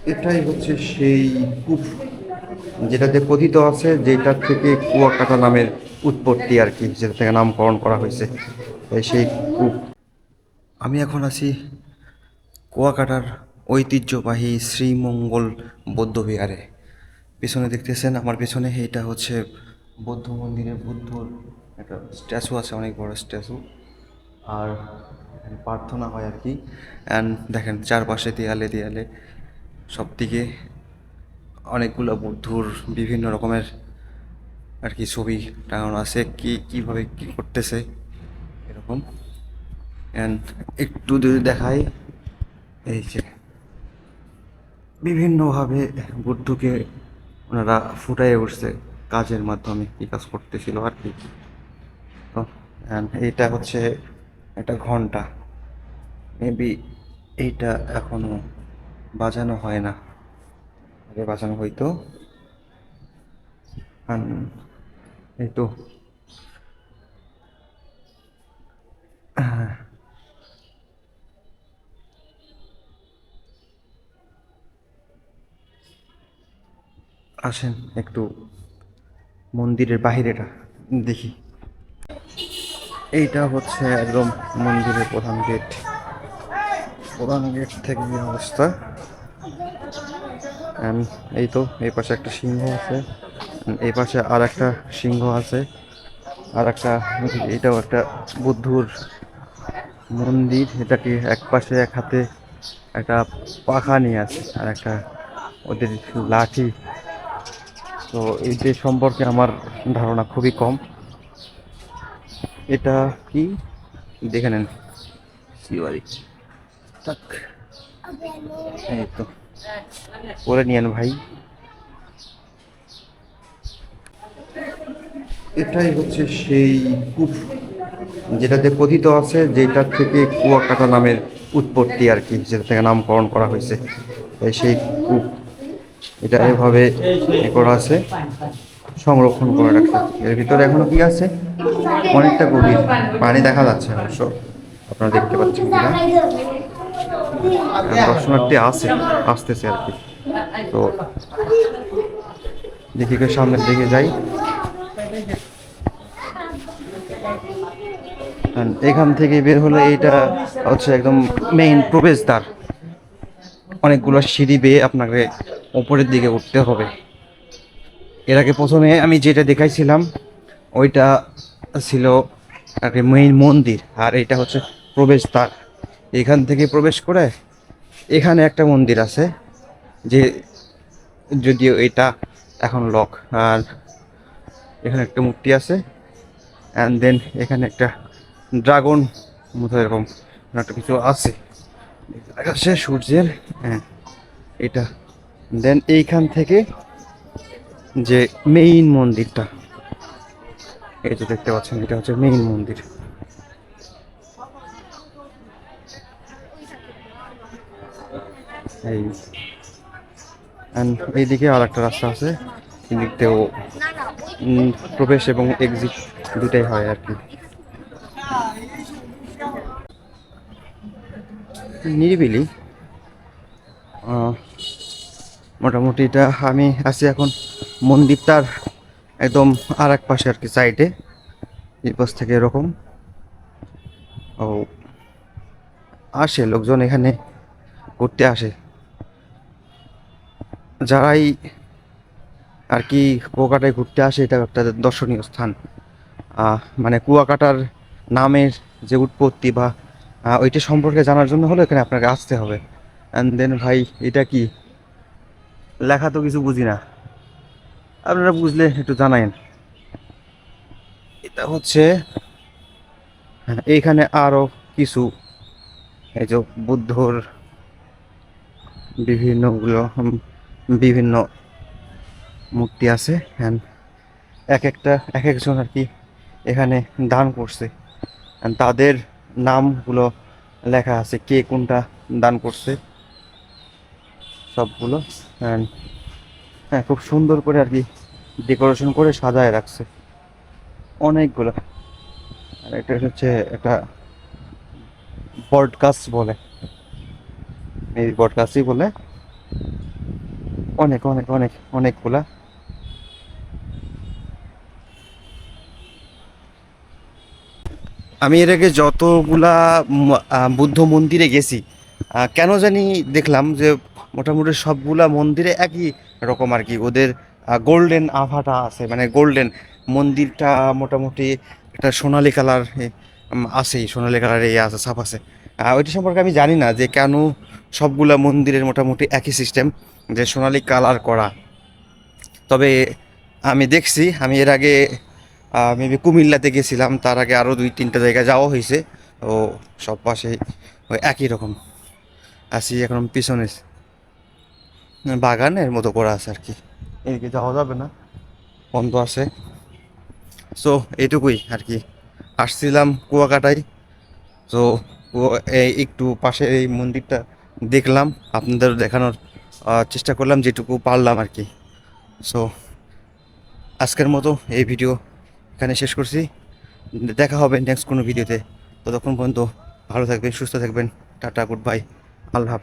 এটাই হচ্ছে সেই কূপ যেটাতে কথিত আছে যেটার থেকে কুয়াকাটা নামের উৎপত্তি আর কি, যেটা থেকে নামকরণ করা হয়েছে। সেই কূপ। আমি এখন আছি কুয়াকাটার ঐতিহ্যবাহী শ্রীমঙ্গল বৌদ্ধবিহারে। পিছনে দেখতেছেন আমার পিছনে, এইটা হচ্ছে বৌদ্ধ মন্দিরের বুদ্ধর একটা স্ট্যাচু আছে, অনেক বড় স্ট্যাচু। আর প্রার্থনা হয় আর কি। অ্যান্ড দেখেন চারপাশে দেয়ালে দেয়ালে সব দিকে অনেকগুলো বুদ্ধর বিভিন্ন রকমের আর কি ছবি টাঙানো আছে, কি কিভাবে কি করতেছে এরকম। অ্যান্ড একটু যদি দেখাই, এই যে বিভিন্নভাবে বুদ্ধকে ওনারা ফুটাইয়ে উঠছে কাজের মাধ্যমে, কি কাজ করতেছিল আর কি। তো অ্যান্ড এইটা হচ্ছে একটা ঘন্টা, মেবি এইটা এখনো বাজানো হয় না, আগে বাজানো হইতো। এই তো আসেন একটু মন্দিরের বাহিরেটা দেখি। এইটা হচ্ছে একদম মন্দিরের প্রধান গেট। প্রধান গেট থেকে এই অবস্থা। And এই তো এই পাশে একটা সিংহ আছে, and এই পাশে আর একটা সিংহ আছে, আর একটা, এটাও একটা বুদ্ধর মন্দির। এটাকে এক পাশে এক হাতে একটা পাখা নিয়ে আছে, আর একটা ওদের লাঠি। তো এই যে সম্পর্কে আমার ধারণা খুবই কম। এটা কি দেখে নেন, শিবারি। থাক, এই তো করে নিয়েন ভাই। এটাই হচ্ছে সেই কূপ যেটাতে কথিত আছে যেটার থেকে কুয়াকাটা নামের উৎপত্তি আর কি, যেটা থেকে নামকরণ করা হয়েছে। সেই কূপ এটা এভাবে করা আছে, সংরক্ষণ করে রাখছে। এর ভিতরে এখনো কি আছে, অনেকটা গভীর, পানি দেখা যাচ্ছে অবশ্য, আপনারা দেখতে পাচ্ছেন কিনা। দর্শনার্থী আছে, আসতেছে আর কি। তো দেখি সামনের দিকে যাই। এখান থেকে বের হলে এইটা হচ্ছে একদম মেইন প্রবেশদ্বার। অনেকগুলো সিঁড়ি বেয়ে আপনাকে ওপরের দিকে উঠতে হবে। এর আগে প্রথমে আমি যেটা দেখাইছিলাম ওইটা ছিল আর কি মেইন মন্দির, আর এটা হচ্ছে প্রবেশদ্বার। এখান থেকে প্রবেশ করে এখানে একটা মন্দির আছে, যে যদিও এটা এখন লক। আর এখানে একটা মূর্তি আছে, অ্যান্ড দেন এখানে একটা ড্রাগন মতো এরকম একটা কিছু আছে, আকাশে সূর্যের। হ্যাঁ, এটা। দেন এইখান থেকে যে মেইন মন্দিরটা, এই যে দেখতে পাচ্ছেন, এটা হচ্ছে মেইন মন্দির। এই এইদিকে আর একটা রাস্তা আছে, এদিক দিয়েও প্রবেশ এবং এক্সিট দুটাই হয় আর কি। নিরিবিলি। মোটামুটি এটা আমি আছি এখন মন্দিরটার একদম আর এক পাশে আর কি, সাইডে। এই পাশ থেকে এরকম ও আসে লোকজন, এখানে ঘুরতে আসে যারাই আর কি কুয়াকাটায় ঘুরতে আসে। এটা একটা দর্শনীয় স্থান। মানে কুয়াকাটার নামের যে উৎপত্তি বা ওইটা সম্পর্কে জানার জন্য হলে এখানে আপনাকে আসতে হবে। অ্যান্ড দেন ভাই, এটা কি লেখা তো কিছু বুঝি না, আপনারা বুঝলে একটু জানায়েন। এটা হচ্ছে এইখানে আরো কিছু এই যে বুদ্ধর বিভিন্ন মূর্তি আছে। হ্যাঁ, এক একজন আর কি এখানে দান করছে, and তাদের নামগুলো লেখা আছে, কে কোনটা দান করছে সবগুলো। And হ্যাঁ, খুব সুন্দর করে আর কি ডেকোরেশন করে সাজায় রাখছে অনেকগুলো। আর এটা হচ্ছে একটা বট গাছ বলে, এই বট গাছই বলে। অনেক অনেক অনেক অনেকগুলা। আমি এর আগে যতগুলা বুদ্ধ মন্দিরে গেছি, কেন জানি দেখলাম যে মোটামুটি সবগুলা মন্দিরে একই রকম আর কি। ওদের গোল্ডেন আভাটা আছে, মানে গোল্ডেন মন্দিরটা মোটামুটি একটা সোনালি কালার আছেই, সোনালি কালার এই আছে, ছাপ আছে। ওইটা সম্পর্কে আমি জানি না যে কেন সবগুলা মন্দিরের মোটামুটি একই সিস্টেম, যে সোনালি কালার করা। তবে আমি দেখছি, আমি এর আগে মেবি কুমিল্লাতে গেছিলাম, তার আগে আরও 2-3টা জায়গায় যাওয়া হয়েছে। ও সব পাশে ওই একই রকম। আসি এখন পিছনে বাগানের মতো করা আছে আর কি, এদিকে যাওয়া যাবে না, বন্ধ আছে। সো এইটুকুই আর কি, আসছিলাম কুয়াকাটায়। তো একটু পাশে এই মন্দিরটা দেখলাম, আপনাদের দেখানোর চেষ্টা করলাম যেটুকু পারলাম আর কি। সো আজকের মতো এই ভিডিও এখানে শেষ করছি। দেখা হবে নেক্সট কোনো ভিডিওতে। ততক্ষণ পর্যন্ত ভালো থাকবেন, সুস্থ থাকবেন। টাটা, গুড বাই, আল্লাহ হাফেজ।